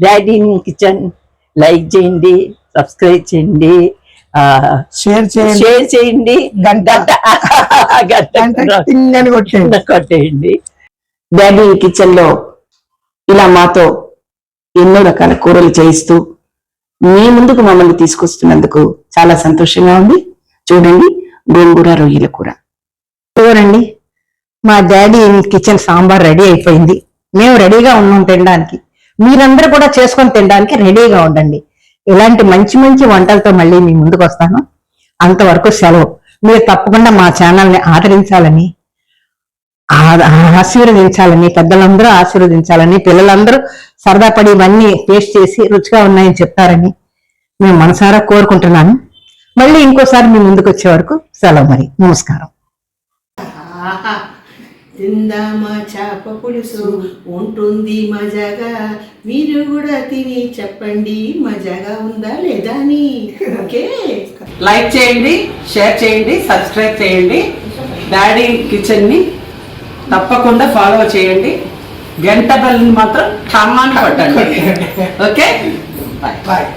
Daddy kitchen like చేయండి, subscribe చేయండి, share చేయండి, గంట కొట్టేయండి. డాడీ కిచెన్ లో ఇలా మాతో ఎన్నో రకాల కూరలు చేయిస్తూ మీ ముందుకు మమ్మల్ని తీసుకొస్తున్నందుకు చాలా సంతోషంగా ఉంది. చూడండి, గోంగూర రొయ్యల కూర. చూడండి, మా డాడీ కిచెన్ సాంబార్ రెడీ అయిపోయింది. మేము రెడీగా ఉన్నాం తినడానికి. మీరందరూ కూడా చేసుకొని తినడానికి రెడీగా ఉండండి. ఇలాంటి మంచి మంచి వంటలతో మళ్ళీ మీ ముందుకు వస్తాను. అంతవరకు సెలవు. మీరు తప్పకుండా మా ఛానల్ని ఆదరించాలని, ఆశీర్వదించాలని, పెద్దలందరూ ఆశీర్వదించాలని, పిల్లలందరూ సరదా పడి ఇవన్నీ టేస్ట్ చేసి రుచిగా ఉన్నాయని చెప్తారని మేము మనసారా కోరుకుంటున్నాను. మళ్ళీ ఇంకోసారి మీ ముందుకు వచ్చే వరకు సెలవు. మరి నమస్కారం. తిందామా చేప పులుసు ఉంటుంది మజాగా, మీరు కూడా తిని చెప్పండి మజాగా ఉందా లేదా అని. ఓకే, లైక్ చేయండి, షేర్ చేయండి, సబ్స్క్రైబ్ చేయండి. డాడీ కిచెన్ ని తప్పకుండా ఫాలో చేయండి. గంట బెల్ని మాత్రం ఠమ్మాని కొట్టండి. Okay, bye.